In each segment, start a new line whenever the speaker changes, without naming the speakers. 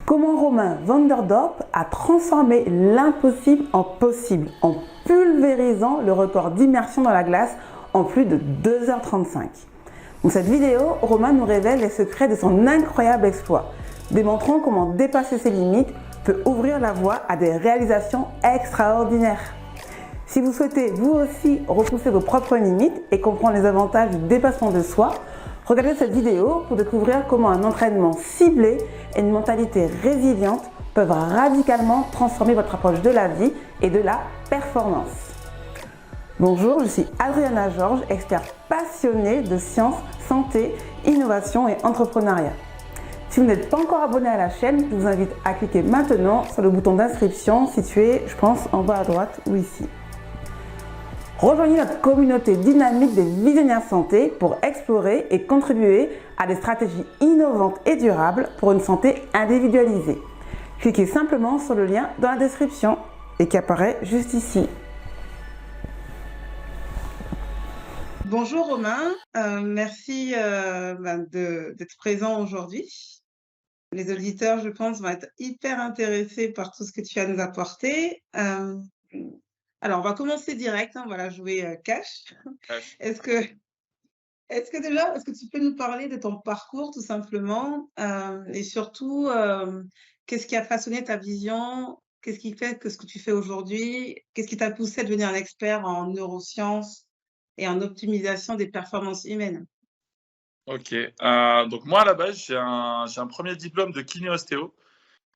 Comment Romain Vanderdorp a transformé l'impossible en possible en pulvérisant le record d'immersion dans la glace en plus de 2h35. Dans cette vidéo, Romain nous révèle les secrets de son incroyable exploit, démontrant comment dépasser ses limites peut ouvrir la voie à des réalisations extraordinaires. Si vous souhaitez vous aussi repousser vos propres limites et comprendre les avantages du dépassement de soi, regardez cette vidéo pour découvrir comment un entraînement ciblé et une mentalité résiliente peuvent radicalement transformer votre approche de la vie et de la performance. Bonjour, je suis Adriana Georges, experte passionnée de sciences, santé, innovation et entrepreneuriat. Si vous n'êtes pas encore abonné à la chaîne, je vous invite à cliquer maintenant sur le bouton d'inscription situé, je pense, en bas à droite ou ici. Rejoignez notre communauté dynamique des visionnaires santé pour explorer et contribuer à des stratégies innovantes et durables pour une santé individualisée. Cliquez simplement sur le lien dans la description et qui apparaît juste ici. Bonjour Romain, merci d'être présent aujourd'hui. Les auditeurs, je pense, vont être hyper intéressés par tout ce que tu as à nous apporter. Alors, on va commencer direct, on va la jouer cash. Est-ce que tu peux nous parler de ton parcours tout simplement et surtout, qu'est-ce qui a façonné ta vision? Qu'est-ce qui fait que ce que tu fais aujourd'hui? Qu'est-ce qui t'a poussé à devenir un expert en neurosciences et en optimisation des performances humaines?
Ok, donc moi à la base, j'ai un premier diplôme de kiné-ostéo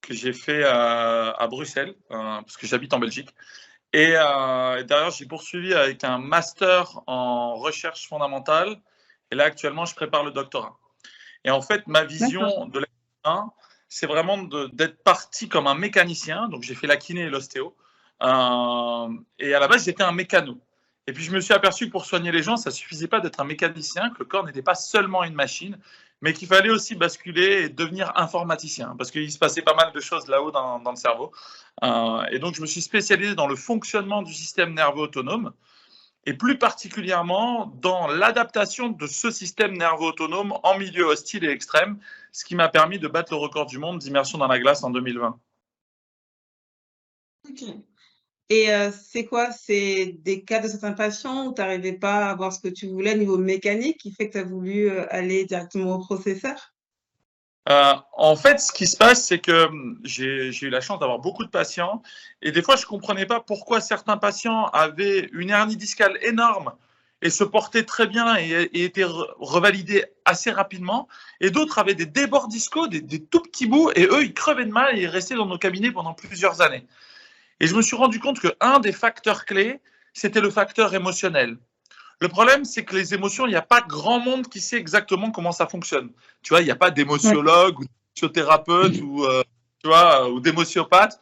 que j'ai fait à Bruxelles, parce que j'habite en Belgique. Et derrière, j'ai poursuivi avec un master en recherche fondamentale. Et là, actuellement, je prépare le doctorat. Et en fait, ma vision de la c'est vraiment d'être parti comme un mécanicien. Donc, j'ai fait la kiné et l'ostéo. Et à la base, j'étais un mécano. Et puis, je me suis aperçu que pour soigner les gens, ça ne suffisait pas d'être un mécanicien, que le corps n'était pas seulement une machine, mais qu'il fallait aussi basculer et devenir informaticien, parce qu'il se passait pas mal de choses là-haut dans le cerveau. Et donc, je me suis spécialisé dans le fonctionnement du système nerveux autonome, et plus particulièrement dans l'adaptation de ce système nerveux autonome en milieu hostile et extrême, ce qui m'a permis de battre le record du monde d'immersion dans la glace en 2020.
Ok. Et c'est quoi? C'est des cas de certains patients où tu n'arrivais pas à avoir ce que tu voulais au niveau mécanique qui fait que tu as voulu aller directement au processeur?
En fait, ce qui se passe, c'est que j'ai eu la chance d'avoir beaucoup de patients et des fois, je ne comprenais pas pourquoi certains patients avaient une hernie discale énorme et se portaient très bien et étaient revalidés assez rapidement, et d'autres avaient des débords discaux, des tout petits bouts, et eux, ils crevaient de mal et ils restaient dans nos cabinets pendant plusieurs années. Et je me suis rendu compte qu'un des facteurs clés, c'était le facteur émotionnel. Le problème, c'est que les émotions, il n'y a pas grand monde qui sait exactement comment ça fonctionne. Tu vois, il n'y a pas d'émotiologue ou d'émotiothérapeute ou d'émotiopathe.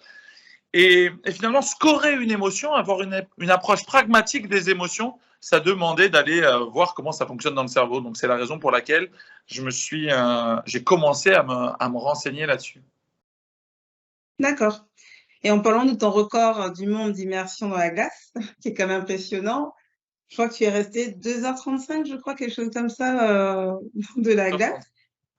Et finalement, scorer une émotion, avoir une approche pragmatique des émotions, ça demandait d'aller voir comment ça fonctionne dans le cerveau. Donc, c'est la raison pour laquelle j'ai commencé à me renseigner là-dessus.
D'accord. Et en parlant de ton record du monde d'immersion dans la glace, qui est quand même impressionnant, je crois que tu es resté 2h35, je crois, quelque chose comme ça, de la glace.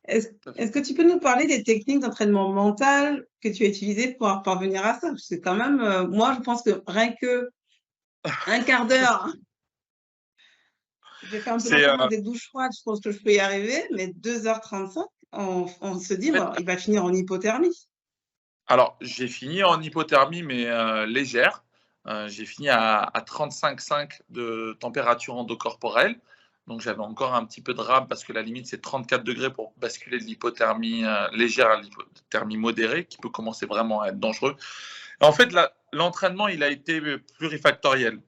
Est-ce que tu peux nous parler des techniques d'entraînement mental que tu as utilisées pour parvenir à ça? Parce que quand même, moi, je pense que rien que un quart d'heure, j'ai fait un peu d'entraînement des douches froides, je pense que je peux y arriver, mais 2h35, on se dit, bon, il va finir en hypothermie.
Alors, j'ai fini en hypothermie, mais légère. J'ai fini à 35,5 de température endocorporelle. Donc, j'avais encore un petit peu de rame parce que la limite, c'est 34 degrés pour basculer de l'hypothermie légère à l'hypothermie modérée, qui peut commencer vraiment à être dangereux. Et en fait, l'entraînement, il a été plurifactoriel.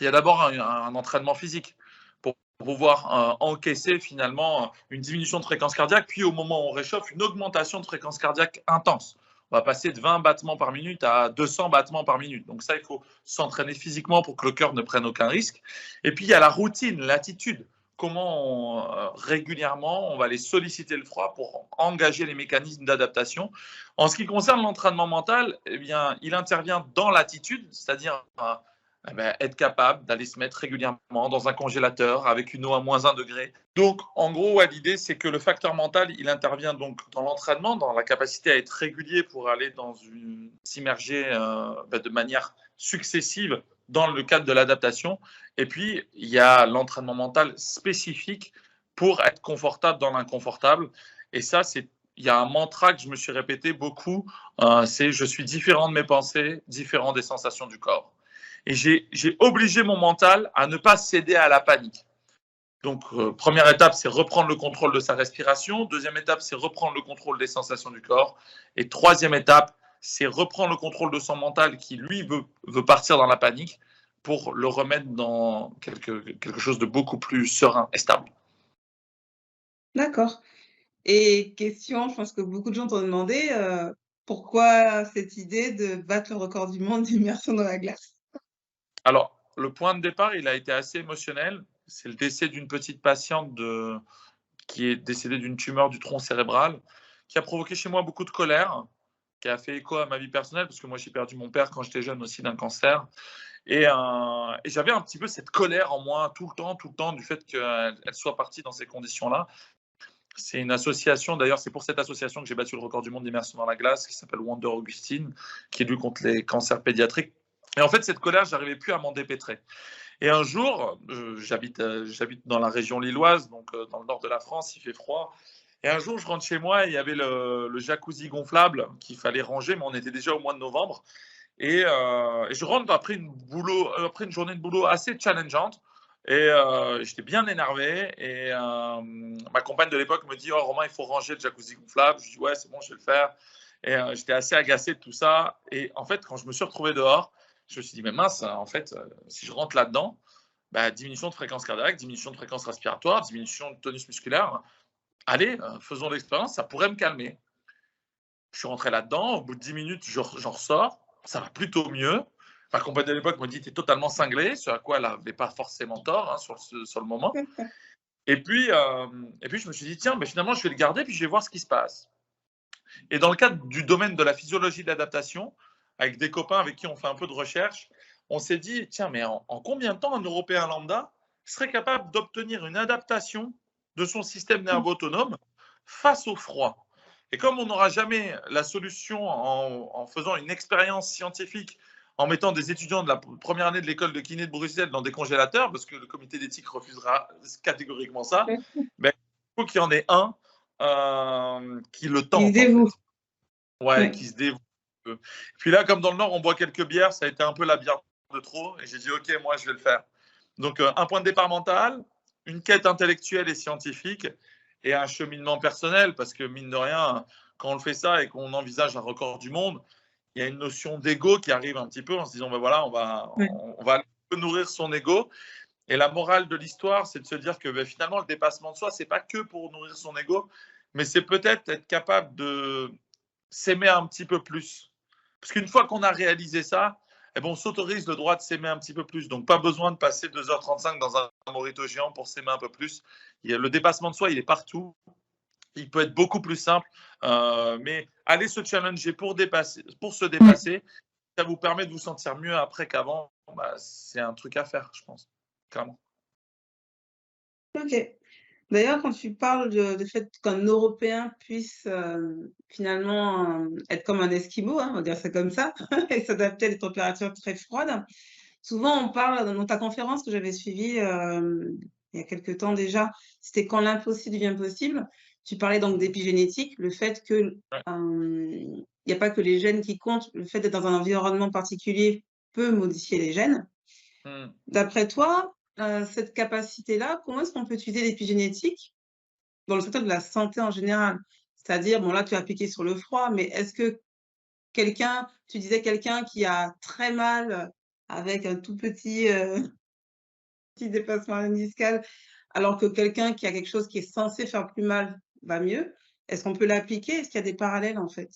Il y a d'abord un entraînement physique pour pouvoir encaisser finalement une diminution de fréquence cardiaque, puis au moment où on réchauffe, une augmentation de fréquence cardiaque intense. On va passer de 20 battements par minute à 200 battements par minute. Donc ça, il faut s'entraîner physiquement pour que le cœur ne prenne aucun risque. Et puis, il y a la routine, l'attitude. Comment régulièrement on va aller solliciter le froid pour engager les mécanismes d'adaptation. En ce qui concerne l'entraînement mental, eh bien, il intervient dans l'attitude, c'est-à-dire être capable d'aller se mettre régulièrement dans un congélateur avec une eau à -1 degré. Donc, en gros, l'idée, c'est que le facteur mental, il intervient donc dans l'entraînement, dans la capacité à être régulier pour aller s'immerger de manière successive dans le cadre de l'adaptation. Et puis, il y a l'entraînement mental spécifique pour être confortable dans l'inconfortable. Et ça, il y a un mantra que je me suis répété beaucoup, c'est « je suis différent de mes pensées, différent des sensations du corps ». Et j'ai obligé mon mental à ne pas céder à la panique. Donc, première étape, c'est reprendre le contrôle de sa respiration. Deuxième étape, c'est reprendre le contrôle des sensations du corps. Et troisième étape, c'est reprendre le contrôle de son mental qui, lui, veut partir dans la panique pour le remettre dans quelque chose de beaucoup plus serein et stable.
D'accord. Et question, je pense que beaucoup de gens t'ont demandé, pourquoi cette idée de battre le record du monde d'immersion dans la glace?
Alors, le point de départ, il a été assez émotionnel. C'est le décès d'une petite patiente qui est décédée d'une tumeur du tronc cérébral, qui a provoqué chez moi beaucoup de colère, qui a fait écho à ma vie personnelle, parce que moi, j'ai perdu mon père quand j'étais jeune aussi d'un cancer. Et j'avais un petit peu cette colère en moi tout le temps, du fait qu'elle soit partie dans ces conditions-là. C'est une association, d'ailleurs, c'est pour cette association que j'ai battu le record du monde d'immersion dans la glace, qui s'appelle Wonder Augustine, qui lutte contre les cancers pédiatriques. Et en fait, cette colère, je n'arrivais plus à m'en dépêtrer. Et un jour, j'habite dans la région lilloise, donc dans le nord de la France, il fait froid. Et un jour, je rentre chez moi et il y avait le jacuzzi gonflable qu'il fallait ranger, mais on était déjà au mois de novembre. Et je rentre après une journée de boulot assez challengeante. Et j'étais bien énervé. Et ma compagne de l'époque me dit « Oh, Romain, il faut ranger le jacuzzi gonflable ». Je dis « Ouais, c'est bon, je vais le faire ». Et j'étais assez agacé de tout ça. Et en fait, quand je me suis retrouvé dehors, je me suis dit « Mais mince, en fait, si je rentre là-dedans, diminution de fréquence cardiaque, diminution de fréquence respiratoire, diminution de tonus musculaire. Allez, faisons l'expérience, ça pourrait me calmer ». Je suis rentré là-dedans. Au bout de 10 minutes, j'en ressors. Ça va plutôt mieux. Ma compagne de l'époque me dit « Tu es totalement cinglé », ce à quoi elle n'avait pas forcément tort sur le moment. Et puis, je me suis dit « Tiens, finalement, je vais le garder, puis je vais voir ce qui se passe ». Et dans le cadre du domaine de la physiologie de l'adaptation, avec des copains avec qui on fait un peu de recherche, on s'est dit « Tiens, mais en combien de temps un Européen lambda serait capable d'obtenir une adaptation de son système nerveux autonome face au froid ?» Et comme on n'aura jamais la solution en faisant une expérience scientifique, en mettant des étudiants de la première année de l'école de kiné de Bruxelles dans des congélateurs, parce que le comité d'éthique refusera catégoriquement ça, il faut qu'il y en ait un qui le tente.
Qui se dévoue.
Ouais, qui se dévoue. Et puis là, comme dans le Nord, on boit quelques bières, ça a été un peu la bière de trop, et j'ai dit ok, moi je vais le faire. Donc un point de départ mental, une quête intellectuelle et scientifique, et un cheminement personnel, parce que mine de rien, quand on le fait ça et qu'on envisage un record du monde, il y a une notion d'ego qui arrive un petit peu en se disant, voilà, on va nourrir son ego. Et la morale de l'histoire, c'est de se dire que finalement, le dépassement de soi, c'est pas que pour nourrir son ego, mais c'est peut-être être capable de s'aimer un petit peu plus. Parce qu'une fois qu'on a réalisé ça, on s'autorise le droit de s'aimer un petit peu plus. Donc, pas besoin de passer 2h35 dans un mojito géant pour s'aimer un peu plus. Le dépassement de soi, il est partout. Il peut être beaucoup plus simple. Mais aller se challenger pour se dépasser, ça vous permet de vous sentir mieux après qu'avant. C'est un truc à faire, je pense. Clairement.
Ok. D'ailleurs, quand tu parles du fait qu'un Européen puisse finalement être comme un Esquimau, on va dire ça comme ça, et s'adapter à des températures très froides, souvent on parle, dans ta conférence que j'avais suivie il y a quelque temps déjà, c'était quand l'impossible devient possible. Tu parlais donc d'épigénétique, le fait que il n'y a pas que les gènes qui comptent, le fait d'être dans un environnement particulier peut modifier les gènes. D'après toi, cette capacité-là, comment est-ce qu'on peut utiliser l'épigénétique dans le secteur de la santé en général? C'est-à-dire, bon là tu as appliqué sur le froid, mais est-ce que tu disais quelqu'un qui a très mal avec un tout petit déplacement discal, alors que quelqu'un qui a quelque chose qui est censé faire plus mal va mieux, est-ce qu'on peut l'appliquer? Est-ce qu'il y a des parallèles en fait?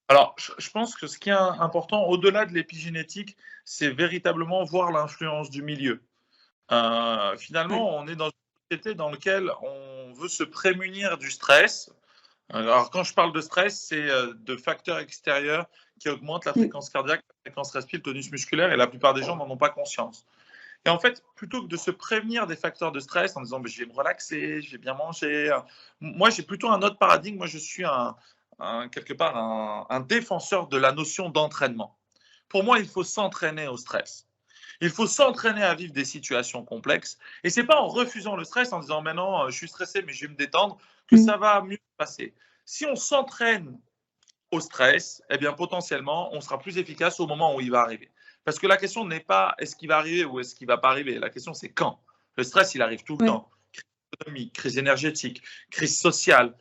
Alors, je pense que ce qui est important, au-delà de l'épigénétique, c'est véritablement voir l'influence du milieu. Finalement, on est dans une société dans laquelle on veut se prémunir du stress. Alors, quand je parle de stress, c'est de facteurs extérieurs qui augmentent la
Mm.
fréquence cardiaque, la fréquence respiratoire, le tonus musculaire, et la plupart des gens n'en ont pas conscience. Et en fait, plutôt que de se prévenir des facteurs de stress en disant je vais me relaxer, je vais bien manger, moi j'ai plutôt un autre paradigme. Moi je suis quelque part un défenseur de la notion d'entraînement. Pour moi, il faut s'entraîner au stress. Il faut s'entraîner à vivre des situations complexes. Et ce n'est pas en refusant le stress, en disant maintenant je suis stressé mais je vais me détendre, que ça va mieux se passer. Si on s'entraîne au stress, eh bien potentiellement, on sera plus efficace au moment où il va arriver. Parce que la question n'est pas est-ce qu'il va arriver ou est-ce qu'il ne va pas arriver. La question, c'est quand. Le stress, il arrive tout le temps. Crise économique, crise énergétique, crise sociale,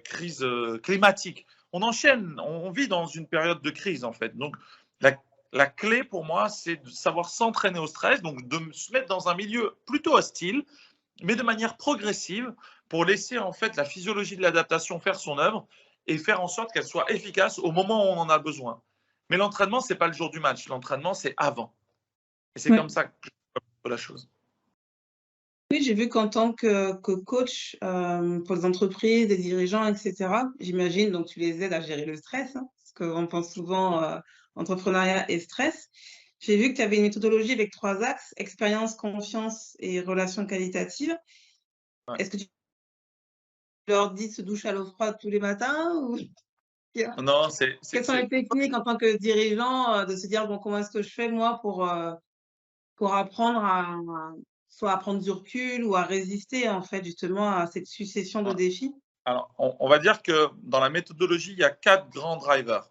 crise climatique. On enchaîne, on vit dans une période de crise, en fait. Donc, la clé pour moi, c'est de savoir s'entraîner au stress, donc de se mettre dans un milieu plutôt hostile, mais de manière progressive pour laisser en fait la physiologie de l'adaptation faire son œuvre et faire en sorte qu'elle soit efficace au moment où on en a besoin. Mais l'entraînement, ce n'est pas le jour du match. L'entraînement, c'est avant. Et c'est comme ça que je vois la chose.
Oui, j'ai vu qu'en tant que coach pour les entreprises, des dirigeants, etc., j'imagine, donc tu les aides à gérer le stress, hein, parce qu'on pense souvent entrepreneuriat et stress. J'ai vu que tu avais une méthodologie avec 3 axes, expérience, confiance et relations qualitatives.
Ouais.
Est-ce que tu leur dis de se doucher à l'eau froide tous les matins ou...
Non,
Quelles sont les techniques en tant que dirigeant de se dire, bon, comment est-ce que je fais moi pour apprendre soit à prendre du recul ou à résister en fait justement à cette succession de défis?
Alors, on va dire que dans la méthodologie, il y a 4 grands drivers.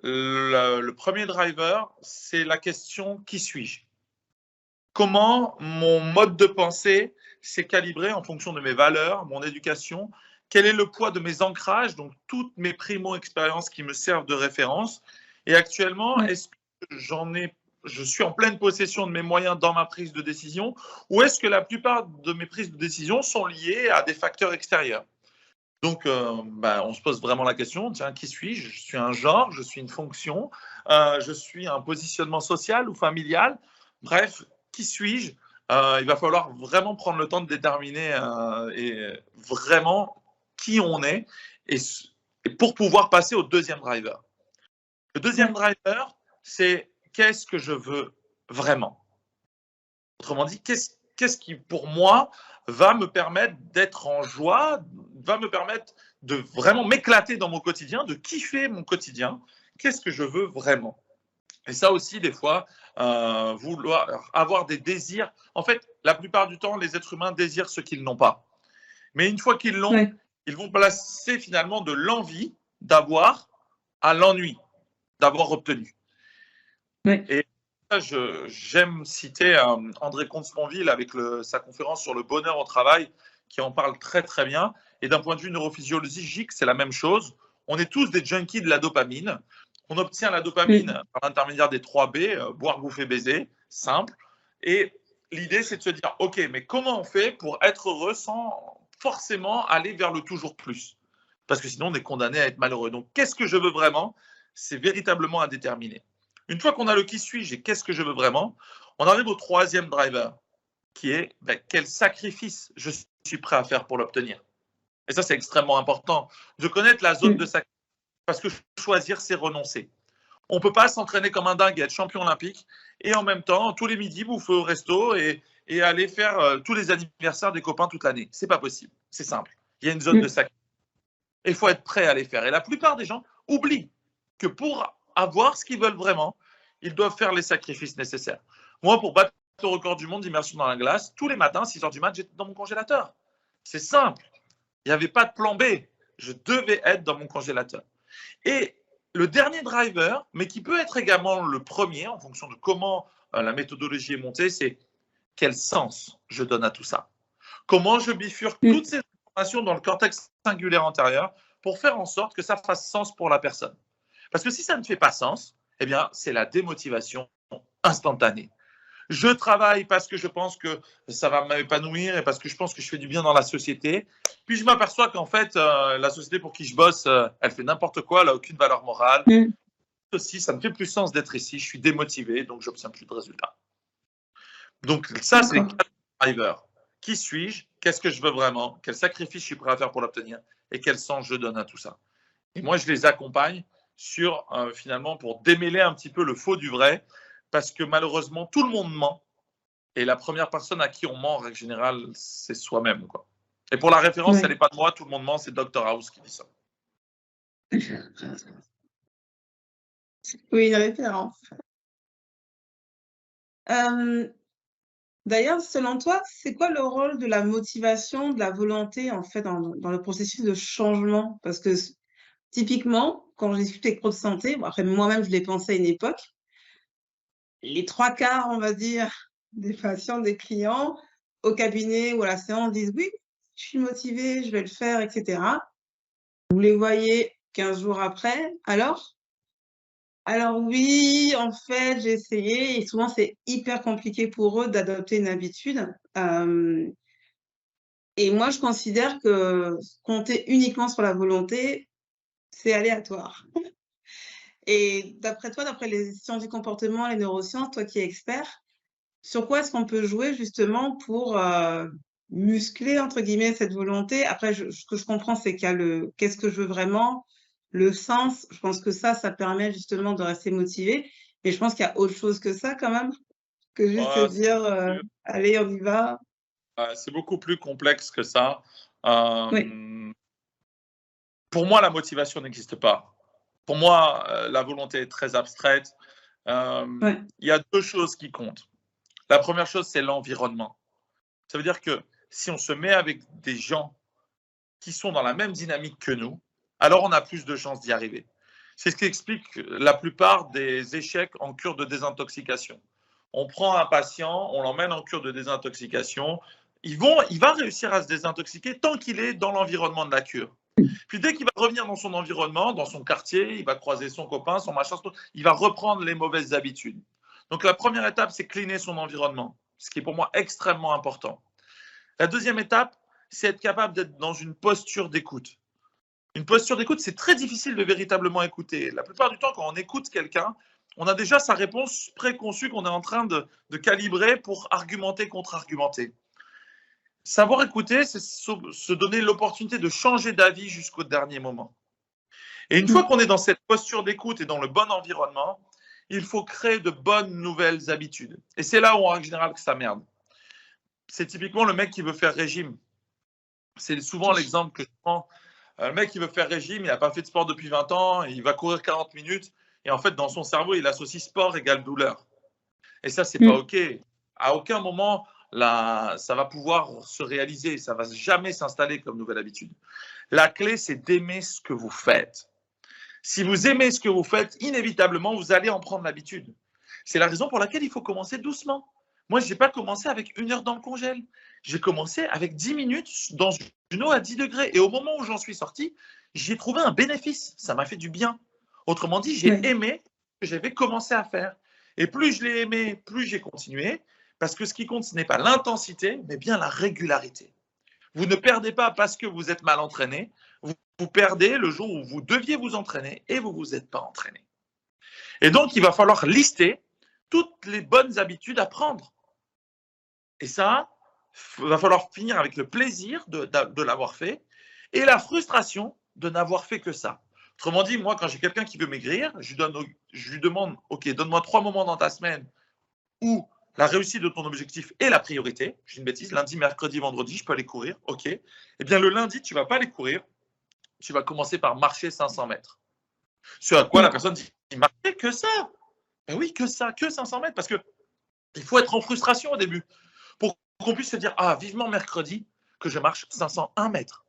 Le premier driver, c'est la question qui suis-je? Comment mon mode de pensée s'est calibré en fonction de mes valeurs, mon éducation? Quel est le poids de mes ancrages, donc toutes mes primo-expériences qui me servent de référence? Et actuellement, est-ce que je suis en pleine possession de mes moyens dans ma prise de décision, ou est-ce que la plupart de mes prises de décision sont liées à des facteurs extérieurs? Donc, on se pose vraiment la question, tiens, qui suis-je? Je suis un genre, je suis une fonction, je suis un positionnement social ou familial. Bref, qui suis-je? Il va falloir vraiment prendre le temps de déterminer et vraiment qui on est et pour pouvoir passer au deuxième driver. Le deuxième driver, c'est qu'est-ce que je veux vraiment? Autrement dit, qu'est-ce qui, pour moi, va me permettre d'être en joie, va me permettre de vraiment m'éclater dans mon quotidien, de kiffer mon quotidien? Qu'est-ce que je veux vraiment? Et ça aussi, des fois, vouloir avoir des désirs. En fait, la plupart du temps, les êtres humains désirent ce qu'ils n'ont pas. Mais une fois qu'ils l'ont, ils vont placer finalement de l'envie d'avoir à l'ennui d'avoir obtenu. Et j'aime citer André Comte-Sponville avec sa conférence sur le bonheur au travail qui en parle très très bien. Et d'un point de vue neurophysiologique, c'est la même chose. On est tous des junkies de la dopamine. On obtient la dopamine par l'intermédiaire des 3B, boire, bouffer, baiser, simple. Et l'idée, c'est de se dire, OK, mais comment on fait pour être heureux sans forcément aller vers le toujours plus? Parce que sinon, on est condamné à être malheureux. Donc, qu'est-ce que je veux vraiment? C'est véritablement à déterminer. Une fois qu'on a le qui suis-je et qu'est-ce que je veux vraiment, on arrive au troisième driver, qui est quel sacrifice je suis prêt à faire pour l'obtenir. Et ça, c'est extrêmement important. De connaître la zone de sacrifice, parce que choisir, c'est renoncer. On ne peut pas s'entraîner comme un dingue et être champion olympique et en même temps, tous les midis, bouffer au resto et aller faire tous les anniversaires des copains toute l'année. Ce n'est pas possible. C'est simple. Il y a une zone de sacrifice. Et il faut être prêt à les faire. Et la plupart des gens oublient que pour avoir ce qu'ils veulent vraiment, ils doivent faire les sacrifices nécessaires. Moi, pour battre le record du monde d'immersion dans la glace, tous les matins, 6 h du mat, j'étais dans mon congélateur. C'est simple. Il n'y avait pas de plan B. Je devais être dans mon congélateur. Et le dernier driver, mais qui peut être également le premier, en fonction de comment la méthodologie est montée, c'est quel sens je donne à tout ça? Comment je bifurque toutes ces informations dans le cortex singulaire antérieur pour faire en sorte que ça fasse sens pour la personne? Parce que si ça ne fait pas sens, eh bien, c'est la démotivation instantanée. Je travaille parce que je pense que ça va m'épanouir et parce que je pense que je fais du bien dans la société. Puis je m'aperçois qu'en fait, la société pour qui je bosse, elle fait n'importe quoi, elle n'a aucune valeur morale. Aussi, ça ne me fait plus sens d'être ici, je suis démotivé, donc je n'obtiens plus de résultats. Donc ça, c'est les 4 drivers. Qui suis-je? Qu'est-ce que je veux vraiment? Quel sacrifice je suis prêt à faire pour l'obtenir? et quel sens je donne à tout ça. Et moi, je les accompagne sur, finalement, pour démêler un petit peu le faux du vrai, parce que malheureusement, tout le monde ment. Et la première personne à qui on ment, en règle générale, c'est soi-même, quoi. Et pour la référence,
Ouais.
elle n'est pas de moi, tout le monde ment, c'est Dr House qui dit ça.
Oui, une référence. D'ailleurs, selon toi, c'est quoi le rôle de la motivation, de la volonté, en fait, dans le processus de changement? Parce que typiquement, quand je discute avec pro de santé, bon, après moi-même, je l'ai pensé à une époque, les trois quarts, on va dire, des patients, des clients au cabinet ou à la séance disent oui, je suis motivée, je vais le faire, etc. Vous les voyez 15 jours après, alors oui, en fait, j'ai essayé et souvent c'est hyper compliqué pour eux d'adopter une habitude. Et moi, je considère que compter uniquement sur la volonté, c'est aléatoire. Et d'après toi, d'après les sciences du comportement, les neurosciences, toi qui es expert, sur quoi est-ce qu'on peut jouer justement pour muscler, entre guillemets, cette volonté? Après, ce que je comprends, c'est qu'il y a le qu'est-ce que je veux vraiment, le sens. Je pense que ça permet justement de rester motivé. Mais je pense qu'il y a autre chose que ça quand même, que juste se dire, allez, on y va.
C'est beaucoup plus complexe que ça.
Oui,
Pour moi, la motivation n'existe pas. Pour moi, la volonté est très abstraite.
ouais,
Il y a deux choses qui comptent. La première chose, c'est l'environnement. Ça veut dire que si on se met avec des gens qui sont dans la même dynamique que nous, alors on a plus de chances d'y arriver. C'est ce qui explique la plupart des échecs en cure de désintoxication. On prend un patient, on l'emmène en cure de désintoxication, il va réussir à se désintoxiquer tant qu'il est dans l'environnement de la cure. Puis dès qu'il va revenir dans son environnement, dans son quartier, il va croiser son copain, son machin, il va reprendre les mauvaises habitudes. Donc la première étape, c'est cleaner son environnement, ce qui est pour moi extrêmement important. La deuxième étape, c'est être capable d'être dans une posture d'écoute. Une posture d'écoute, c'est très difficile de véritablement écouter. La plupart du temps, quand on écoute quelqu'un, on a déjà sa réponse préconçue qu'on est en train de calibrer pour argumenter, contre-argumenter. Savoir écouter, c'est se donner l'opportunité de changer d'avis jusqu'au dernier moment. Et une fois qu'on est dans cette posture d'écoute et dans le bon environnement, il faut créer de bonnes nouvelles habitudes. Et c'est là où, en règle générale, que ça merde. C'est typiquement le mec qui veut faire régime. C'est souvent l'exemple que je prends. Le mec qui veut faire régime, il n'a pas fait de sport depuis 20 ans, il va courir 40 minutes, et en fait, dans son cerveau, il associe sport égale douleur. Et ça, c'est pas OK. À aucun moment, ça va pouvoir se réaliser, ça va jamais s'installer comme nouvelle habitude. La clé, c'est d'aimer ce que vous faites. Si vous aimez ce que vous faites, inévitablement, vous allez en prendre l'habitude. C'est la raison pour laquelle il faut commencer doucement. Moi, je n'ai pas commencé avec 1 heure dans le congèle. J'ai commencé avec 10 minutes dans une eau à 10 degrés. Et au moment où j'en suis sorti, j'ai trouvé un bénéfice. Ça m'a fait du bien. Autrement dit, j'ai aimé ce que j'avais commencé à faire. Et plus je l'ai aimé, plus j'ai continué. Parce que ce qui compte, ce n'est pas l'intensité, mais bien la régularité. Vous ne perdez pas parce que vous êtes mal entraîné. Vous perdez le jour où vous deviez vous entraîner et vous ne vous êtes pas entraîné. Et donc, il va falloir lister toutes les bonnes habitudes à prendre. Et ça, il va falloir finir avec le plaisir de l'avoir fait et la frustration de n'avoir fait que ça. Autrement dit, moi, quand j'ai quelqu'un qui veut maigrir, je lui demande, OK, donne-moi 3 moments dans ta semaine où la réussite de ton objectif est la priorité. J'ai une bêtise, lundi, mercredi, vendredi, je peux aller courir, OK. Eh bien, le lundi, tu ne vas pas aller courir, tu vas commencer par marcher 500 mètres. Ce à quoi la personne dit, marcher que ça. Ben oui, que ça, que 500 mètres, parce qu'il faut être en frustration au début pour qu'on puisse se dire, ah, vivement mercredi que je marche 501 mètres.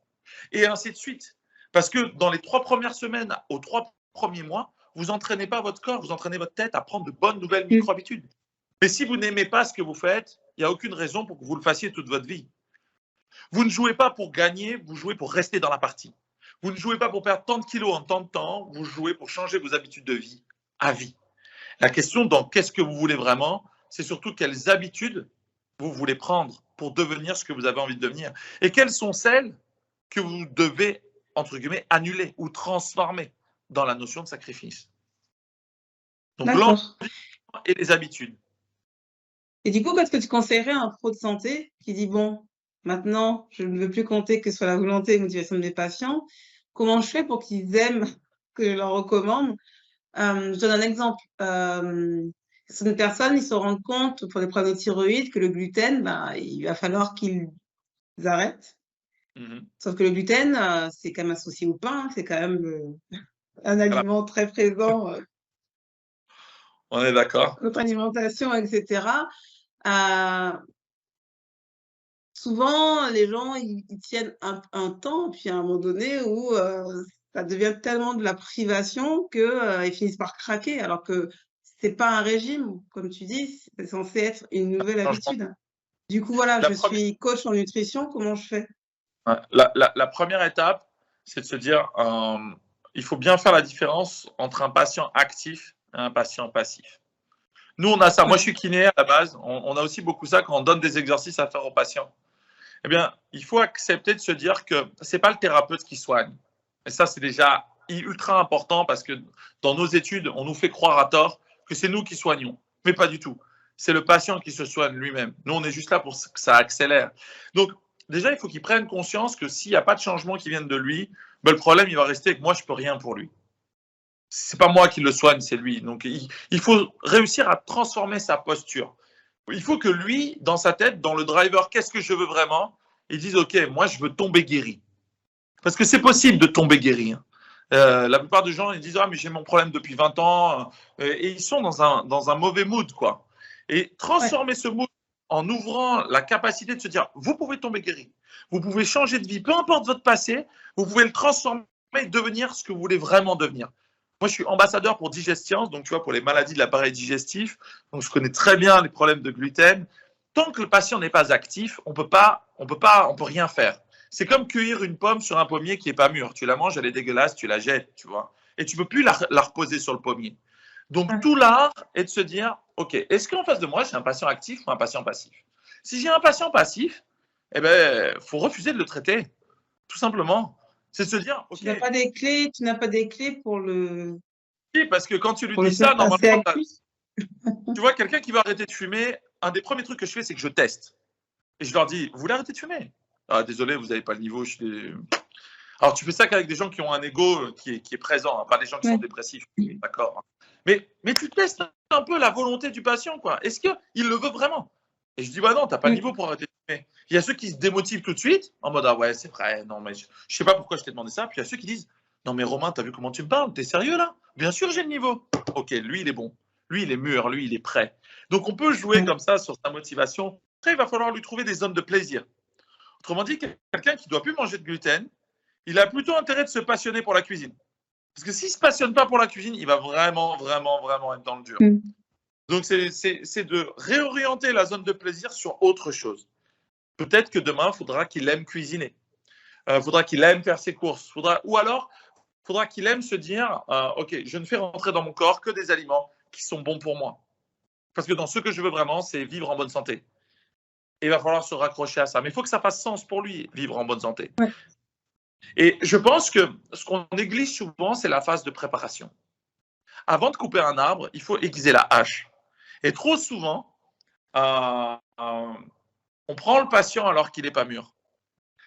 Et ainsi de suite. Parce que dans les 3 premières semaines aux 3 premiers mois, vous n'entraînez pas votre corps, vous entraînez votre tête à prendre de bonnes nouvelles micro-habitudes. Mais si vous n'aimez pas ce que vous faites, il n'y a aucune raison pour que vous le fassiez toute votre vie. Vous ne jouez pas pour gagner, vous jouez pour rester dans la partie. Vous ne jouez pas pour perdre tant de kilos en tant de temps, vous jouez pour changer vos habitudes de vie à vie. La question dans qu'est-ce que vous voulez vraiment, c'est surtout quelles habitudes vous voulez prendre pour devenir ce que vous avez envie de devenir. Et quelles sont celles que vous devez, entre guillemets, annuler ou transformer dans la notion de sacrifice. Donc l'environnement et les habitudes.
Et du coup, qu'est-ce que tu conseillerais à un pro de santé qui dit, bon, Maintenant, je ne veux plus compter que sur la volonté et la motivation de mes patients. Comment je fais pour qu'ils aiment que je leur recommande? Je donne un exemple. Certaines personnes, ils se rendent compte pour les problèmes de thyroïde que le gluten, il va falloir qu'ils arrêtent.
Mhm.
Sauf que le gluten, c'est quand même associé au pain, c'est quand même un
Voilà.
aliment très présent
On est d'accord.
dans notre alimentation, etc. Souvent, les gens, ils tiennent un temps, puis à un moment donné où ça devient tellement de la privation qu'ils finissent par craquer, alors que c'est pas un régime, comme tu dis, c'est censé être une nouvelle
Changement.
habitude. Du coup, voilà,
La
je
première,
suis coach en nutrition, comment je fais?
ouais, la première étape, c'est de se dire, il faut bien faire la différence entre un patient actif et un patient passif. Nous, on a ça. Moi, je
Ouais,
suis kiné à la base. On a aussi beaucoup ça quand on donne des exercices à faire aux patients. Eh bien, il faut accepter de se dire que c'est pas le thérapeute qui soigne. Et ça, c'est déjà ultra important parce que dans nos études, on nous fait croire à tort que c'est nous qui soignons. Mais pas du tout. C'est le patient qui se soigne lui-même. Nous, on est juste là pour que ça accélère. Donc, déjà, il faut qu'il prenne conscience que s'il n'y a pas de changement qui vienne de lui, ben, le problème, il va rester et que moi, je peux rien pour lui. C'est pas moi qui le soigne, c'est lui. Donc, il faut réussir à transformer sa posture. Il faut que lui, dans sa tête, dans le driver, qu'est-ce que je veux vraiment, il dise, OK, moi, je veux tomber guéri. Parce que c'est possible de tomber guéri. La plupart des gens, ils disent, ah, mais j'ai mon problème depuis 20 ans. Et ils sont dans un mauvais mood, quoi. Et
ouais,
transformer ce mood en ouvrant la capacité de se dire, vous pouvez tomber guéri. Vous pouvez changer de vie, peu importe votre passé, vous pouvez le transformer et devenir ce que vous voulez vraiment devenir. Moi, je suis ambassadeur pour Digestions, donc tu vois, pour les maladies de l'appareil digestif. Donc, je connais très bien les problèmes de gluten. Tant que le patient n'est pas actif, on peut rien faire. C'est comme cueillir une pomme sur un pommier qui n'est pas mûr. Tu la manges, elle est dégueulasse, tu la jettes, tu vois. Et tu ne peux plus la reposer sur le pommier. Donc,
ouais.
tout l'art est de se dire, OK, est-ce qu'en face de moi, j'ai un patient actif ou un patient passif? Si j'ai un patient passif, eh ben, faut refuser de le traiter, tout simplement. C'est de se dire, OK,
Tu n'as pas des clés
parce que quand tu lui
pour le
dis ça,
faire passer
normalement,
actif?
tu vois, quelqu'un qui va arrêter de fumer, un des premiers trucs que je fais, c'est que je teste. Et je leur dis, vous voulez arrêter de fumer? Ah, désolé, vous n'avez pas le niveau. Alors, tu fais ça qu'avec des gens qui ont un ego qui est présent, hein, pas des gens qui sont
Ouais.
dépressifs, d'accord, hein. Mais tu testes un peu la volonté du patient, quoi. Est-ce qu'il le veut vraiment? Et je dis, bah non, t'as pas le
Ouais.
niveau pour arrêter de fumer. Il y a ceux qui se démotivent tout de suite, en mode, ah ouais, c'est vrai, non, mais je sais pas pourquoi je t'ai demandé ça. Puis il y a ceux qui disent, non, mais Romain, t'as vu comment tu me parles? T'es sérieux là? Bien sûr, j'ai le niveau. Ok, lui, il est bon. Lui, il est mûr. Lui, il est prêt. Donc, on peut jouer
Ouais.
comme ça sur sa motivation. Après, il va falloir lui trouver des zones de plaisir. Autrement dit, quelqu'un qui ne doit plus manger de gluten, il a plutôt intérêt de se passionner pour la cuisine. Parce que s'il ne se passionne pas pour la cuisine, il va vraiment, vraiment, vraiment être dans le dur.
Mm.
Donc, c'est de réorienter la zone de plaisir sur autre chose. Peut-être que demain, il faudra qu'il aime cuisiner. Il faudra qu'il aime faire ses courses. Ou alors, il faudra qu'il aime se dire, OK, je ne fais rentrer dans mon corps que des aliments qui sont bons pour moi. Parce que dans ce que je veux vraiment, c'est vivre en bonne santé. Et il va falloir se raccrocher à ça. Mais il faut que ça fasse sens pour lui, vivre en bonne santé.
Ouais.
Et je pense que ce qu'on néglige souvent, c'est la phase de préparation. Avant de couper un arbre, il faut aiguiser la hache. Et trop souvent, on prend le patient alors qu'il n'est pas mûr.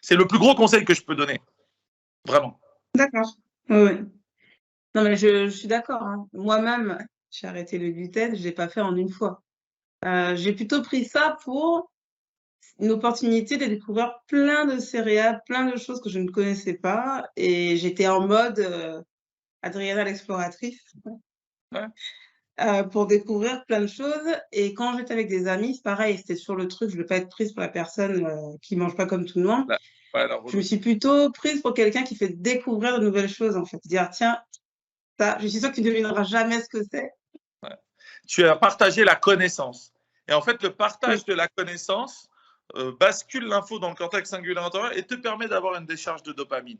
C'est le plus gros conseil que je peux donner. Vraiment.
D'accord. Oui, oui. Non, mais je suis d'accord, hein. Moi-même, j'ai arrêté le gluten, je l'ai pas fait en une fois. J'ai plutôt pris ça pour une opportunité de découvrir plein de céréales, plein de choses que je ne connaissais pas et j'étais en mode, Adriana l'exploratrice,
Ouais.
pour découvrir plein de choses et quand j'étais avec des amis, c'est pareil, c'était sur le truc, je veux pas être prise pour la personne, qui mange pas comme tout le monde. Je me suis plutôt prise pour quelqu'un qui fait découvrir de nouvelles choses, en fait. Dire: «Tiens, ça, je suis sûre que tu ne devineras jamais ce que c'est».
Ouais. Tu as partagé la connaissance. Et en fait, le
Oui,
partage de la connaissance bascule l'info dans le cortex cingulaire antérieur et te permet d'avoir une décharge de dopamine.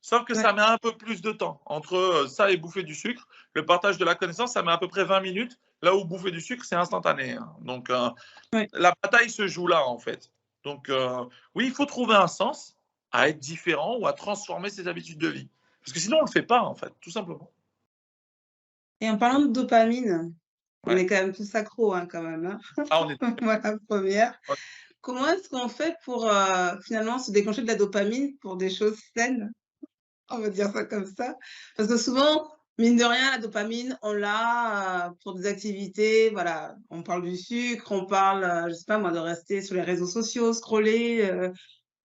Sauf que ça
ouais,
met un peu plus de temps. Entre ça et bouffer du sucre, le partage de la connaissance, ça met à peu près 20 minutes, là où bouffer du sucre, c'est instantané, hein. Donc,
ouais.
la bataille se joue là, en fait. Donc, oui, il faut trouver un sens à être différent ou à transformer ses habitudes de vie. Parce que sinon, on ne le fait pas, en fait, tout simplement.
Et en parlant de dopamine, on
Ouais.
est quand même tous accros, hein, quand même, hein.
Ah, on est
Moi la première. comment est-ce qu'on fait pour finalement se déclencher de la dopamine pour des choses saines? On va dire ça comme ça. Parce que souvent, mine de rien, la dopamine, on l'a pour des activités, voilà, on parle du sucre, on parle, je sais pas moi, de rester sur les réseaux sociaux, scroller,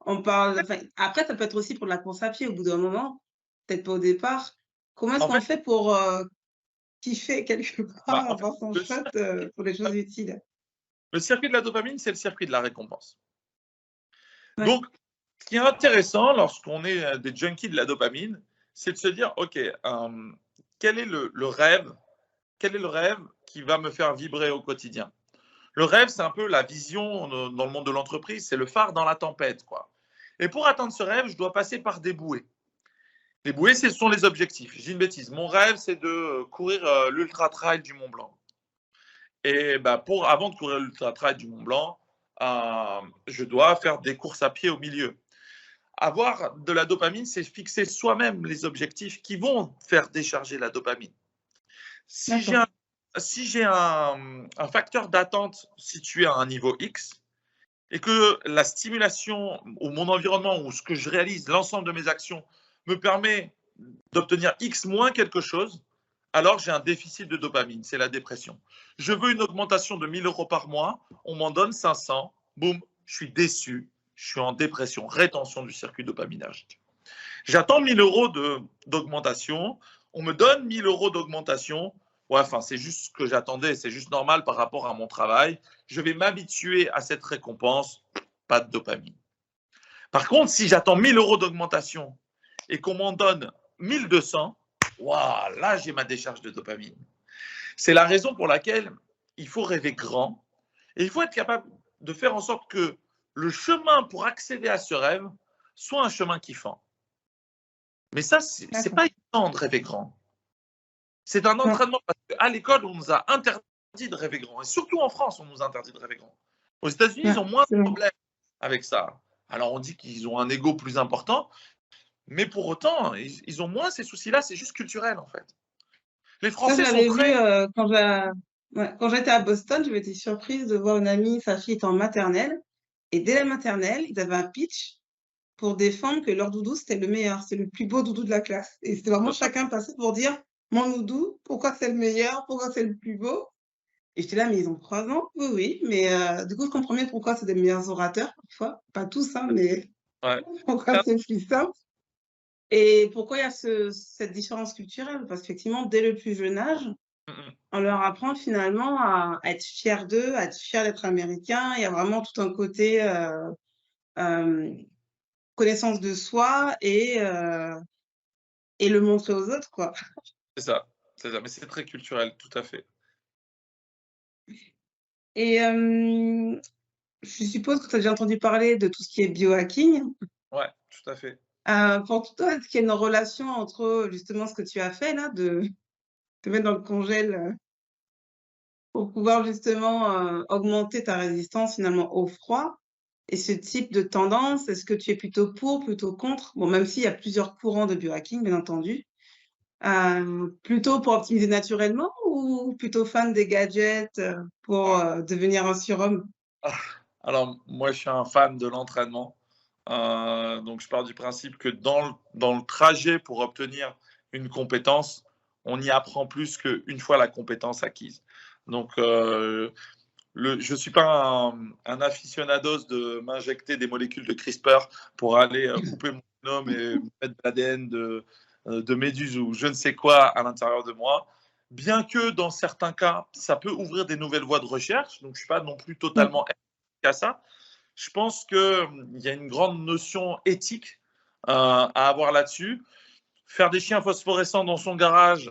on parle, enfin, après, ça peut être aussi pour de la course à pied au bout d'un moment, peut-être pas au départ. Comment est-ce
En
qu'on
fait,
fait pour kiffer quelque
bah,
part,
en fait,
avoir son
le,
shot pour des choses utiles?
le circuit de la dopamine, c'est le circuit de la récompense.
Ouais,
Donc, ce qui est intéressant lorsqu'on est des junkies de la dopamine, c'est de se dire, OK, quel est le rêve? Quel est le rêve qui va me faire vibrer au quotidien? Le rêve, c'est un peu la vision dans le monde de l'entreprise, c'est le phare dans la tempête, quoi. Et pour atteindre ce rêve, je dois passer par des bouées. Les bouées, ce sont les objectifs. J'ai une bêtise. Mon rêve, c'est de courir l'ultra trail du Mont Blanc. Et bah, avant de courir l'ultra trail du Mont Blanc, je dois faire des courses à pied au milieu. Avoir de la dopamine, c'est fixer soi-même les objectifs qui vont faire décharger la dopamine. Si j'ai
d'accord.
un facteur d'attente situé à un niveau X et que la stimulation ou mon environnement ou ce que je réalise, l'ensemble de mes actions, me permet d'obtenir X moins quelque chose, alors j'ai un déficit de dopamine, c'est la dépression. Je veux une augmentation de 1 000 euros par mois, on m'en donne 500, boum, je suis déçu, je suis en dépression, rétention du circuit dopaminergique. J'attends 1 000 euros d'augmentation, on me donne 1 000 euros d'augmentation, ouais, enfin, c'est juste ce que j'attendais, c'est juste normal par rapport à mon travail, je vais m'habituer à cette récompense, pas de dopamine. Par contre, si j'attends 1 000 euros d'augmentation et qu'on m'en donne 1 200, waouh, là j'ai ma décharge de dopamine. C'est la raison pour laquelle il faut rêver grand et il faut être capable de faire en sorte que le chemin pour accéder à ce rêve soit un chemin kiffant. Mais ça, c'est
D'accord.
pas évident de rêver grand. C'est un
Non,
entraînement parce qu'à l'école, on nous a interdit de rêver grand. Et surtout en France, on nous interdit de rêver grand. Aux États-Unis,
ouais,
ils ont moins
c'est
de
vrai.
problèmes avec ça. Alors on dit qu'ils ont un ego plus important, mais pour autant, ils ont moins ces soucis-là, c'est juste culturel en fait. Les
Ça, je
Français sont
l'avais vu
très.
quand j'étais à Boston, j'avais été surprise de voir une amie, sa fille était en maternelle, et dès la maternelle, ils avaient un pitch pour défendre que leur doudou, c'était le meilleur, c'est le plus beau doudou de la classe. Et c'était vraiment chacun passait pour dire, mon doudou, pourquoi c'est le meilleur, pourquoi c'est le plus beau? Et j'étais là, mais ils ont 3 ans? Oui, oui, mais du coup, je comprends mieux pourquoi c'est des meilleurs orateurs, parfois. Pas tous, hein, mais
Ouais.
pourquoi c'est plus simple. Et pourquoi il y a cette différence culturelle? Parce qu'effectivement, dès le plus jeune âge, on leur apprend finalement à être fiers d'eux, à être fiers d'être américains. Il y a vraiment tout un côté connaissance de soi et le montrer aux autres, quoi.
C'est ça, c'est ça. Mais c'est très culturel, tout à fait.
Et je suppose que tu as déjà entendu parler de tout ce qui est biohacking.
Ouais, tout à fait.
Pour toi, est-ce qu'il y a une relation entre justement ce que tu as fait là, de te mettre dans le congèle pour pouvoir justement augmenter ta résistance finalement au froid et ce type de tendance? Est-ce que tu es plutôt pour, plutôt contre? Bon, même s'il y a plusieurs courants de biohacking, bien entendu. Plutôt pour optimiser naturellement ou plutôt fan des gadgets, pour, devenir un surhomme?
Alors, moi, je suis un fan de l'entraînement. Donc, je pars du principe que dans le trajet pour obtenir une compétence, on y apprend plus qu'une fois la compétence acquise. Donc, je ne suis pas un aficionados de m'injecter des molécules de CRISPR pour aller couper mon génome et mettre de l'ADN de méduse ou je ne sais quoi à l'intérieur de moi. Bien que dans certains cas, ça peut ouvrir des nouvelles voies de recherche. Donc, je ne suis pas non plus
Mmh.
totalement à ça. Je pense qu'il y a une grande notion éthique à avoir là-dessus. Faire des chiens phosphorescents dans son garage,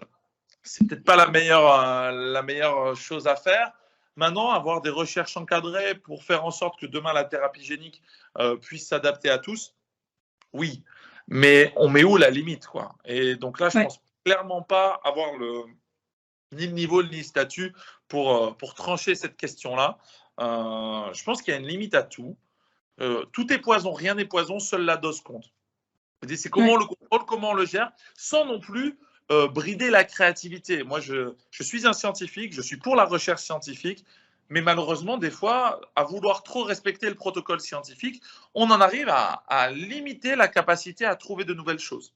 c'est peut-être pas la meilleure chose à faire. Maintenant, avoir des recherches encadrées pour faire en sorte que demain la thérapie génique puisse s'adapter à tous, oui. Mais on met où la limite, quoi? Et donc là, je
Ouais,
pense clairement pas avoir ni le niveau ni le statut pour trancher cette question-là. Je pense qu'il y a une limite à tout. Tout est poison, rien n'est poison, seule la dose compte. C'est comment on
ouais,
le contrôle, comment on le gère, sans non plus brider la créativité. Moi, je suis un scientifique, je suis pour la recherche scientifique, Mais malheureusement, des fois, à vouloir trop respecter le protocole scientifique, on en arrive à limiter la capacité à trouver de nouvelles choses.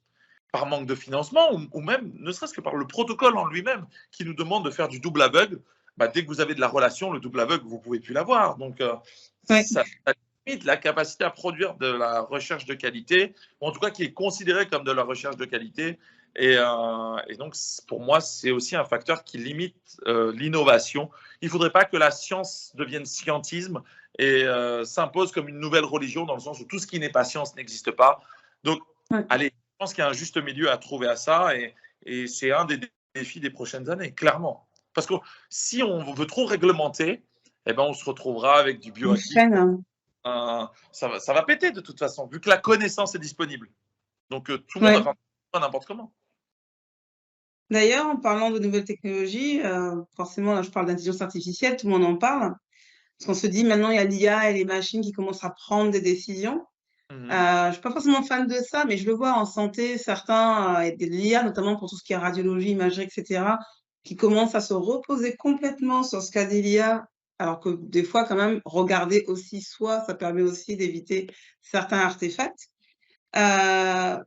Par manque de financement ou même, ne serait-ce que par le protocole en lui-même, qui nous demande de faire du double aveugle. Bah, dès que vous avez de la relation, le double aveugle, vous ne pouvez plus l'avoir. Donc,
Ouais.
ça limite la capacité à produire de la recherche de qualité, ou en tout cas qui est considérée comme de la recherche de qualité. Et donc, pour moi, c'est aussi un facteur qui limite l'innovation. Il ne faudrait pas que la science devienne scientisme et s'impose comme une nouvelle religion, dans le sens où tout ce qui n'est pas science n'existe pas. Donc,
Ouais.
allez, je pense qu'il y a un juste milieu à trouver à ça, et c'est un des défis des prochaines années, clairement. Parce que si on veut trop réglementer, eh ben, on se retrouvera avec du
Une
bioactif.
chaîne, hein.
Ça va péter de toute façon, vu que la connaissance est disponible. Donc, tout le monde
Ouais.
va faire n'importe comment.
D'ailleurs, en parlant de nouvelles technologies, forcément, là, je parle d'intelligence artificielle, tout le monde en parle. Parce qu'on se dit maintenant, il y a l'IA et les machines qui commencent à prendre des décisions. Je suis pas forcément fan de ça, mais je le vois en santé, certains, et de l'IA, notamment pour tout ce qui est radiologie, imagerie, etc., qui commencent à se reposer complètement sur ce qu'a dit l'IA, alors que des fois, quand même, regarder aussi soi, ça permet aussi d'éviter certains artefacts. Parce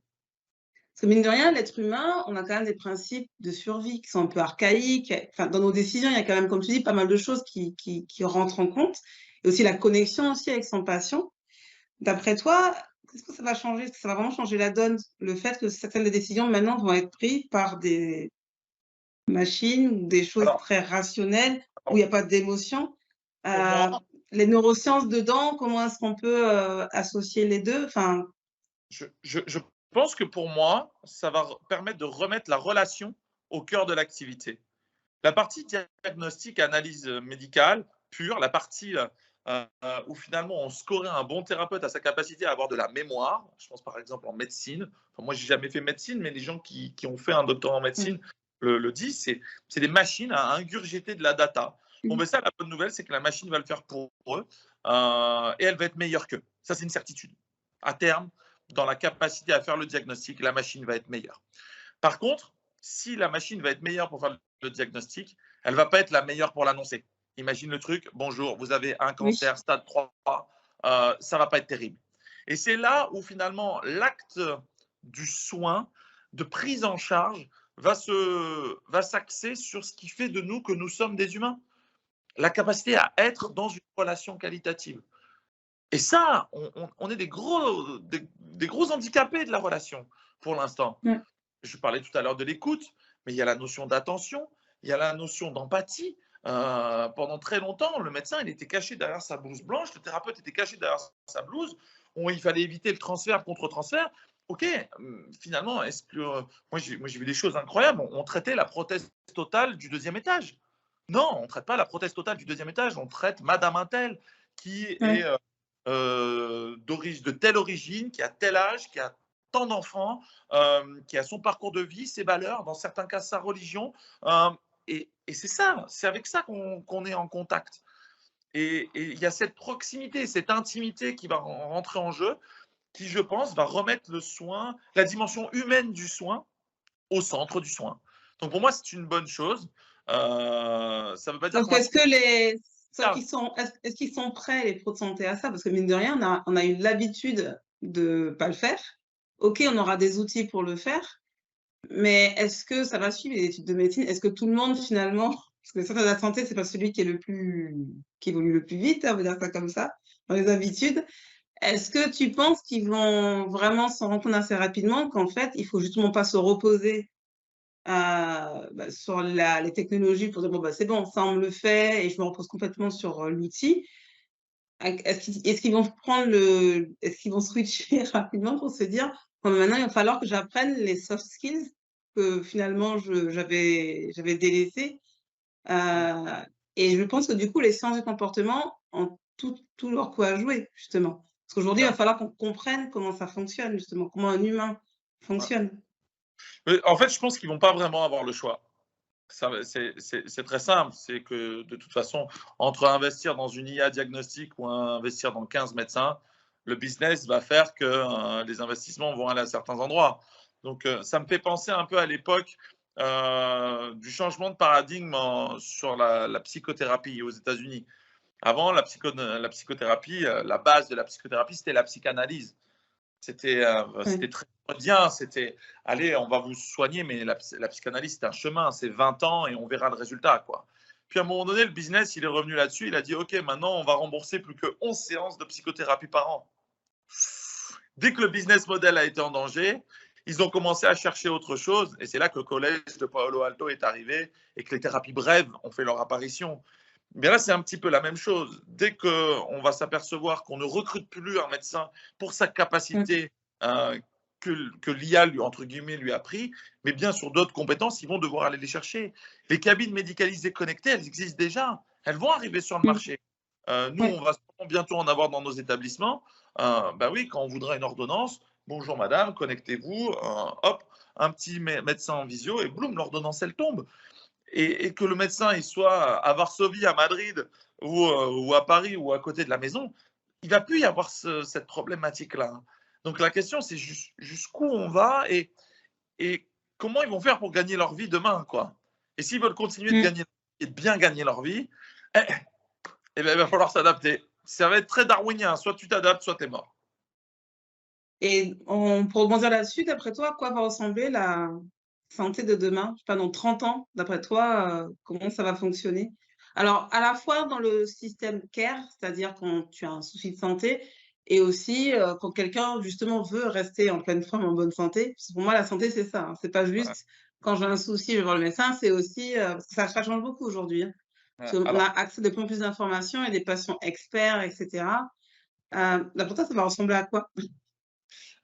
que mine de rien, l'être humain, on a quand même des principes de survie qui sont un peu archaïques. Enfin, dans nos décisions, il y a quand même, comme tu dis, pas mal de choses qui rentrent en compte. Et aussi la connexion aussi avec son patient. D'après toi, qu'est-ce que ça va changer? Est-ce que ça va vraiment changer la donne? Le fait que certaines des décisions maintenant vont être prises par des machines ou des choses
Alors,
très rationnelles où il n'y a pas d'émotion.
pour moi,
Les neurosciences dedans, comment est-ce qu'on peut associer les deux? Enfin,
je pense que pour moi, ça va permettre de remettre la relation au cœur de l'activité. La partie diagnostic, analyse médicale pure, la partie où finalement on scorait un bon thérapeute à sa capacité à avoir de la mémoire, je pense par exemple en médecine. Enfin, moi, j'ai jamais fait médecine, mais les gens qui ont fait un doctorat en médecine le disent, c'est des machines à ingurgiter de la data. Bon, ben ça, la bonne nouvelle, c'est que la machine va le faire pour eux et elle va être meilleure qu'eux. Ça, c'est une certitude. À terme, dans la capacité à faire le diagnostic, la machine va être meilleure. Par contre, si la machine va être meilleure pour faire le diagnostic, elle ne va pas être la meilleure pour l'annoncer. Imagine le truc, bonjour, vous avez un cancer, stade 3, ça ne va pas être terrible. Et c'est là où finalement l'acte du soin, de prise en charge, va s'axer sur ce qui fait de nous que nous sommes des humains. La capacité à être dans une relation qualitative. Et ça, on est des gros handicapés de la relation pour l'instant. Je parlais tout à l'heure de l'écoute, mais il y a la notion d'attention, il y a la notion d'empathie. Pendant très longtemps, le médecin, il était caché derrière sa blouse blanche, le thérapeute était caché derrière sa blouse. Il fallait éviter le transfert contre transfert. Ok, finalement, est-ce que moi j'ai vu des choses incroyables. On traitait la prothèse totale du deuxième étage. Non, on ne traite pas la prothèse totale du deuxième étage. On traite Madame Intel qui est de telle origine, qui a tel âge, qui a tant d'enfants, qui a son parcours de vie, ses valeurs, dans certains cas sa religion. Et c'est ça, c'est avec ça qu'on est en contact. Et il y a cette proximité, cette intimité qui va rentrer en jeu, qui, je pense, va remettre le soin, la dimension humaine du soin, au centre du soin. Donc pour moi, c'est une bonne chose. Ça ne veut pas dire
donc, est-ce que est-ce qu'ils sont prêts, les pros de santé, à ça? Parce que mine de rien, on a eu l'habitude de ne pas le faire. Ok, on aura des outils pour le faire, mais est-ce que ça va suivre les études de médecine? Est-ce que tout le monde, finalement, parce que le secteur de la santé, c'est pas celui qui évolue le plus vite, on va dire ça comme ça, dans les habitudes. Est-ce que tu penses qu'ils vont vraiment s'en rendre compte assez rapidement qu'en fait, il faut justement pas se reposer sur les technologies pour dire bon, c'est bon, ça on me le fait et je me repose complètement sur l'outil. Est-ce qu'ils vont est-ce qu'ils vont switcher rapidement pour se dire bon, maintenant il va falloir que j'apprenne les soft skills que finalement j'avais délaissés. Et je pense que du coup les sciences du comportement ont tout leur coup à jouer justement. Parce qu'aujourd'hui il va falloir qu'on comprenne comment ça fonctionne justement, comment un humain fonctionne.
En fait, je pense qu'ils ne vont pas vraiment avoir le choix. C'est très simple. C'est que de toute façon, entre investir dans une IA diagnostique ou investir dans 15 médecins, le business va faire que les investissements vont aller à certains endroits. Donc, ça me fait penser un peu à l'époque du changement de paradigme sur la psychothérapie aux États-Unis. Avant, la psychothérapie, la base de la psychothérapie, c'était la psychanalyse. C'était très bien. C'était, allez, on va vous soigner, mais la psychanalyse, c'est un chemin. C'est 20 ans et on verra le résultat, quoi. Puis à un moment donné, le business, il est revenu là-dessus. Il a dit, OK, maintenant, on va rembourser plus que 11 séances de psychothérapie par an. Dès que le business model a été en danger, ils ont commencé à chercher autre chose. Et c'est là que le collège de Palo Alto est arrivé et que les thérapies brèves ont fait leur apparition. Mais là, c'est un petit peu la même chose. Dès qu'on va s'apercevoir qu'on ne recrute plus un médecin pour sa capacité que l'IA, entre guillemets, lui a pris, mais bien sur d'autres compétences, ils vont devoir aller les chercher. Les cabines médicalisées connectées, elles existent déjà. Elles vont arriver sur le marché. Nous, on va bientôt en avoir dans nos établissements. Ben oui, quand on voudra une ordonnance, bonjour madame, connectez-vous, hop, un petit médecin en visio et boum, l'ordonnance, elle tombe. Et que le médecin il soit à Varsovie, à Madrid ou à Paris ou à côté de la maison, il ne va plus y avoir cette problématique-là. Donc la question, c'est jusqu'où on va et comment ils vont faire pour gagner leur vie demain, quoi. Et s'ils veulent continuer de gagner et de bien gagner leur vie, ben, il va falloir s'adapter. Ça va être très darwinien. Soit tu t'adaptes, soit tu es mort.
Et pour rebondir là-dessus, d'après toi, à quoi va ressembler la santé de demain? Je sais pas, dans 30 ans, d'après toi, comment ça va fonctionner? Alors, à la fois dans le système care, c'est-à-dire quand tu as un souci de santé, et aussi quand quelqu'un, justement, veut rester en pleine forme, en bonne santé. Parce que pour moi, la santé, c'est ça. Hein. C'est pas juste quand j'ai un souci, je vais voir le médecin, c'est aussi, parce que ça change beaucoup aujourd'hui. Hein. Parce qu'on a accès de plus en plus d'informations et des patients experts, etc. D'après toi, ça va ressembler à quoi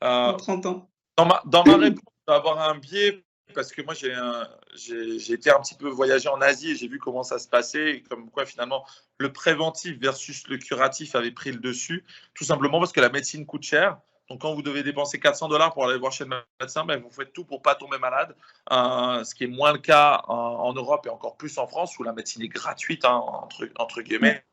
dans 30 ans?
Dans ma réponse, je vais avoir un biais parce que moi, j'ai été un petit peu voyager en Asie et j'ai vu comment ça se passait et comme quoi finalement le préventif versus le curatif avait pris le dessus, tout simplement parce que la médecine coûte cher. Donc, quand vous devez dépenser $400 pour aller voir chez le médecin, ben, vous faites tout pour ne pas tomber malade, ce qui est moins le cas en Europe et encore plus en France où la médecine est gratuite, hein, entre guillemets.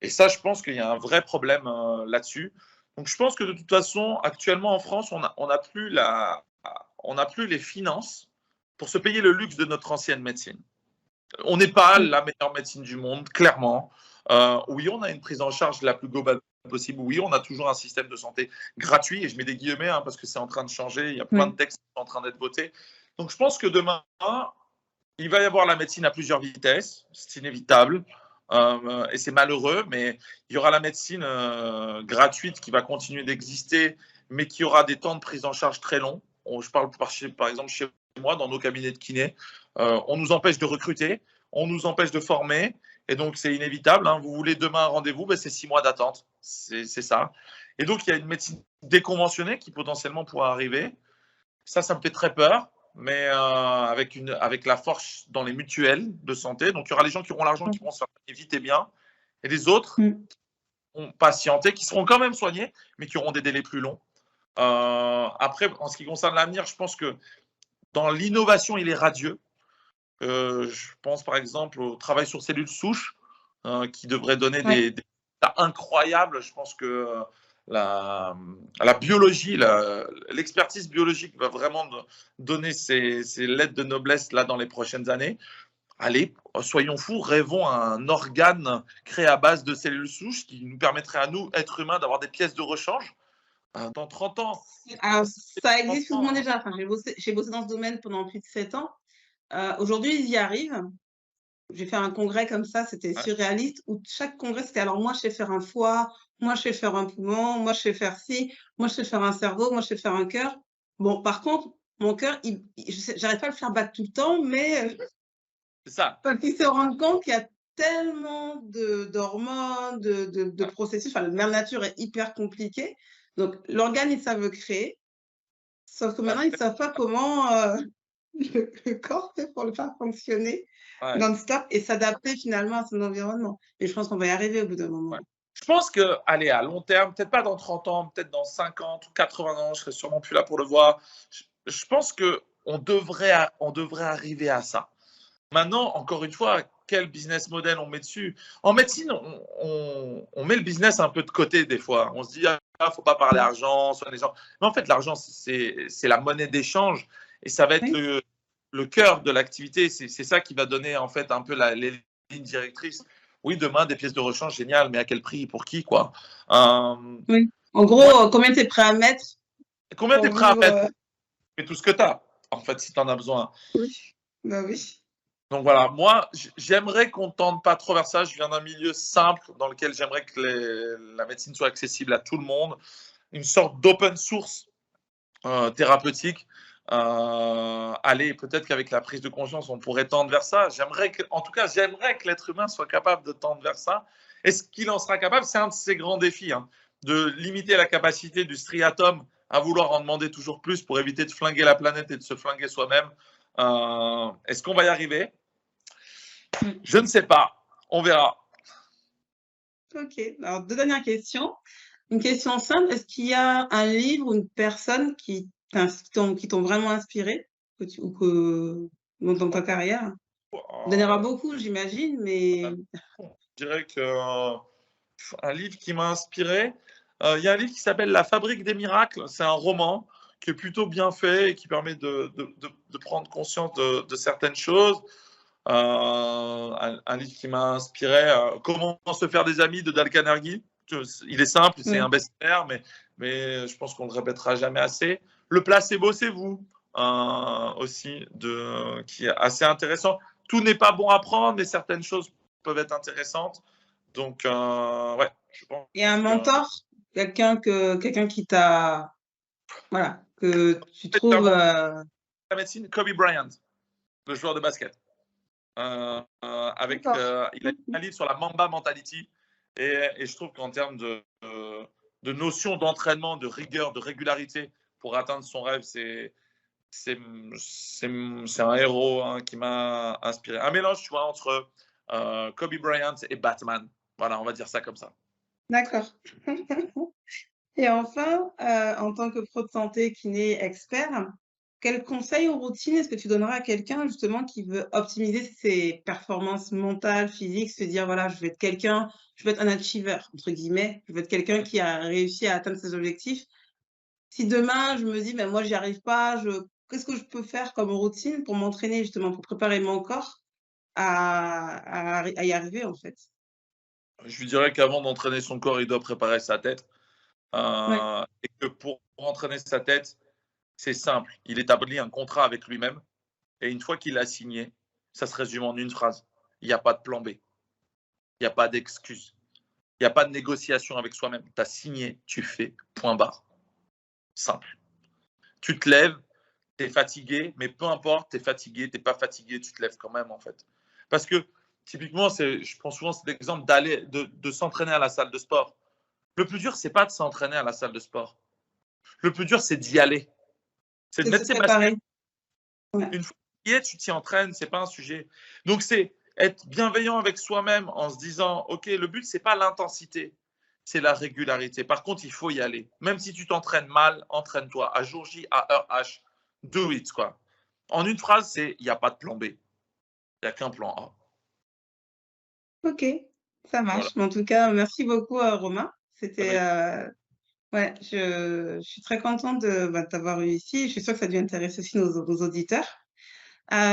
Et ça, je pense qu'il y a un vrai problème là-dessus. Donc, je pense que de toute façon, actuellement en France, on n'a plus les finances pour se payer le luxe de notre ancienne médecine. On n'est pas la meilleure médecine du monde, clairement. Oui, on a une prise en charge la plus globale possible. Oui, on a toujours un système de santé gratuit. Et je mets des guillemets hein, parce que c'est en train de changer. Il y a plein de textes qui sont en train d'être votés. Donc, je pense que demain, il va y avoir la médecine à plusieurs vitesses. C'est inévitable. Et c'est malheureux, mais il y aura la médecine gratuite qui va continuer d'exister, mais qui aura des temps de prise en charge très longs. Je parle par exemple chez moi, dans nos cabinets de kiné, on nous empêche de recruter, on nous empêche de former, et donc c'est inévitable. Hein. Vous voulez demain un rendez-vous, ben c'est 6 mois d'attente, c'est ça. Et donc il y a une médecine déconventionnée qui potentiellement pourra arriver. Ça me fait très peur. Mais avec la force dans les mutuelles de santé. Donc, il y aura les gens qui auront l'argent, qui pourront se faire soigner vite et bien, et les autres qui vont patienter, qui seront quand même soignés, mais qui auront des délais plus longs. Après, en ce qui concerne l'avenir, je pense que dans l'innovation, il est radieux. Je pense par exemple au travail sur cellules souches, qui devrait donner des résultats incroyables. Je pense que la biologie, l'expertise biologique va vraiment donner ses lettres de noblesse là dans les prochaines années. Allez, soyons fous, rêvons à un organe créé à base de cellules souches qui nous permettrait à nous, êtres humains, d'avoir des pièces de rechange dans 30 ans.
Alors, ça existe souvent déjà. Enfin, j'ai bossé dans ce domaine pendant plus de 7 ans. Aujourd'hui, ils y arrivent. J'ai fait un congrès comme ça, c'était surréaliste, où chaque congrès, c'était alors moi, je sais faire un foie, moi, je sais faire un poumon, moi, je sais faire ci, moi, je sais faire un cerveau, moi, je sais faire un cœur. Bon, par contre, mon cœur, j'arrive pas à le faire battre tout le temps, mais
c'est ça.
Parce qu'ils se rendent compte qu'il y a tellement d'hormones, de processus, enfin, la mère nature est hyper compliquée. Donc, l'organe, ils savent le créer, sauf que maintenant, ils ne savent pas comment le corps fait pour le faire fonctionner non-stop et s'adapter finalement à son environnement. Et je pense qu'on va y arriver au bout d'un moment.
Je pense que, allez, à long terme, peut-être pas dans 30 ans, peut-être dans 50 ou 80 ans, je serai sûrement plus là pour le voir. Je pense qu'on devrait arriver à ça. Maintenant, encore une fois, quel business model on met dessus? En médecine, on met le business un peu de côté des fois. On se dit, ah, faut pas parler argent, soit les gens. Mais en fait, l'argent, c'est la monnaie d'échange et ça va être le cœur de l'activité. C'est ça qui va donner en fait un peu les lignes directrices. Oui, demain, des pièces de rechange, génial, mais à quel prix, pour qui, quoi.
Oui. En gros, combien tu es prêt à mettre
Combien tu es
pour
prêt à mettre?
vivre
Mais tout ce que tu as, en fait, si tu en as besoin.
Oui, bah oui.
Donc voilà, moi, j'aimerais qu'on ne tende pas trop vers ça. Je viens d'un milieu simple dans lequel j'aimerais que la médecine soit accessible à tout le monde. Une sorte d'open source thérapeutique. Allez, peut-être qu'avec la prise de conscience, on pourrait tendre vers ça. En tout cas, j'aimerais que l'être humain soit capable de tendre vers ça. Est-ce qu'il en sera capable? C'est un de ses grands défis, hein, de limiter la capacité du striatum à vouloir en demander toujours plus pour éviter de flinguer la planète et de se flinguer soi-même. Est-ce qu'on va y arriver? Je ne sais pas. On verra.
Ok. Alors, 2 dernières questions. Une question simple. Est-ce qu'il y a un livre ou une personne qui t'ont vraiment inspiré dans ta carrière? Il y en aura beaucoup, j'imagine, mais
Je dirais qu'un livre qui m'a inspiré, il y a un livre qui s'appelle La Fabrique des miracles. C'est un roman qui est plutôt bien fait et qui permet de prendre conscience de certaines choses. Un livre qui m'a inspiré, Comment se faire des amis de Dale Carnegie. Il est simple, c'est un best-seller, mais je pense qu'on ne le répétera jamais assez. Le placebo, c'est vous, aussi, qui est assez intéressant. Tout n'est pas bon à prendre, mais certaines choses peuvent être intéressantes. Donc, ouais, je pense.
Il y a un mentor, quelqu'un qui t'a, voilà, que tu trouves.
La médecine, Kobe Bryant, le joueur de basket. Il a un livre sur la Mamba Mentality. Et je trouve qu'en termes de notion d'entraînement, de rigueur, de régularité pour atteindre son rêve, c'est un héros, hein, qui m'a inspiré. Un mélange, tu vois, entre Kobe Bryant et Batman. Voilà, on va dire ça comme ça.
D'accord. Et enfin, en tant que pro de santé, kiné, expert, quel conseil ou routine est-ce que tu donneras à quelqu'un justement qui veut optimiser ses performances mentales, physiques, se dire voilà, je veux être un achiever, entre guillemets, je veux être quelqu'un qui a réussi à atteindre ses objectifs. Si demain je me dis ben moi j'y arrive pas, qu'est-ce que je peux faire comme routine pour m'entraîner justement, pour préparer mon corps à y arriver en fait?
Je lui dirais qu'avant d'entraîner son corps, il doit préparer sa tête. Et que pour entraîner sa tête, c'est simple. Il établit un contrat avec lui-même. Et une fois qu'il a signé, ça se résume en une phrase. Il n'y a pas de plan B. Il n'y a pas d'excuse. Il n'y a pas de négociation avec soi-même. Tu as signé, tu fais, point barre. Simple. Tu te lèves, tu es fatigué, mais peu importe, tu es fatigué, tu n'es pas fatigué, tu te lèves quand même en fait. Parce que typiquement, je prends souvent cet exemple de s'entraîner à la salle de sport. Le plus dur, c'est pas de s'entraîner à la salle de sport. Le plus dur, c'est d'y aller. C'est de mettre ses baskets. Une fois que tu y es, tu t'y entraînes, c'est pas un sujet. Donc, c'est être bienveillant avec soi-même en se disant, OK, le but, c'est pas l'intensité, c'est la régularité. Par contre, il faut y aller. Même si tu t'entraînes mal, entraîne-toi à jour J, à heure H. Do it, quoi. En une phrase, c'est il n'y a pas de plan B. Il n'y a qu'un plan A.
Ok, ça marche.
Voilà.
En tout cas, merci beaucoup, Romain. C'était, ouais, je suis très contente de t'avoir eu ici. Je suis sûre que ça a dû intéresser aussi nos auditeurs.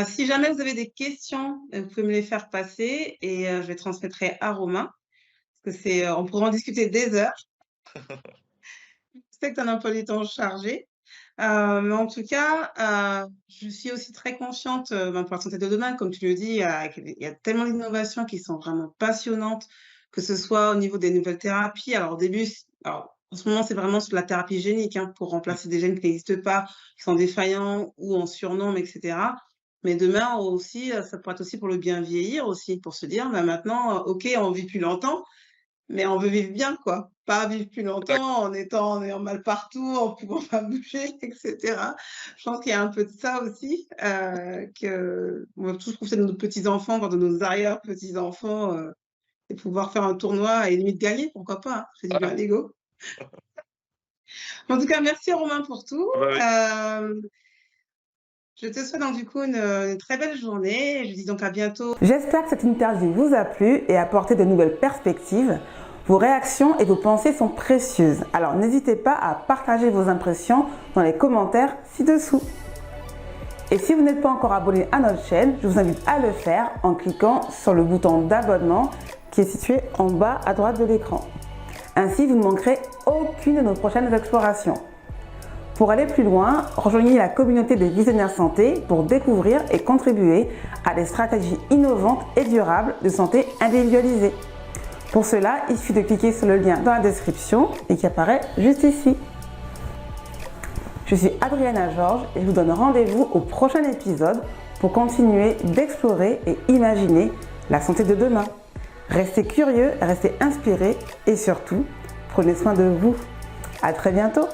Si jamais vous avez des questions, vous pouvez me les faire passer et je les transmettrai à Romain. Parce que on pourra en discuter des heures. Je sais que tu as un emploi du temps chargé. Mais en tout cas, je suis aussi très consciente pour la santé de demain. Comme tu le dis, il y a tellement d'innovations qui sont vraiment passionnantes, que ce soit au niveau des nouvelles thérapies. Alors, au début, en ce moment, c'est vraiment sur la thérapie génique, hein, pour remplacer des gènes qui n'existent pas, qui sont défaillants ou on surnomme, etc. Mais demain aussi, ça pourrait être aussi pour le bien vieillir aussi, pour se dire, maintenant, OK, on vit plus longtemps, mais on veut vivre bien, quoi. Pas vivre plus longtemps en ayant mal partout, en pouvant pas bouger, etc. Je pense qu'il y a un peu de ça aussi, qu'on va tous profiter de nos petits-enfants, voire de nos arrière-petits-enfants, et pouvoir faire un tournoi et limite gagner, pourquoi pas, hein, c'est du bien à l'ego. En tout cas, merci Romain pour tout. Je te souhaite donc du coup une très belle journée. Je dis donc à bientôt.
J'espère que cette interview vous a plu et apporté de nouvelles perspectives. Vos réactions et vos pensées sont précieuses. Alors n'hésitez pas à partager vos impressions dans les commentaires ci-dessous. Et si vous n'êtes pas encore abonné à notre chaîne, je vous invite à le faire en cliquant sur le bouton d'abonnement qui est situé en bas à droite de l'écran. Ainsi, vous ne manquerez aucune de nos prochaines explorations. Pour aller plus loin, rejoignez la communauté des visionnaires santé pour découvrir et contribuer à des stratégies innovantes et durables de santé individualisée. Pour cela, il suffit de cliquer sur le lien dans la description et qui apparaît juste ici. Je suis Adriana Georges et je vous donne rendez-vous au prochain épisode pour continuer d'explorer et imaginer la santé de demain. Restez curieux, restez inspirés et surtout, prenez soin de vous. À très bientôt.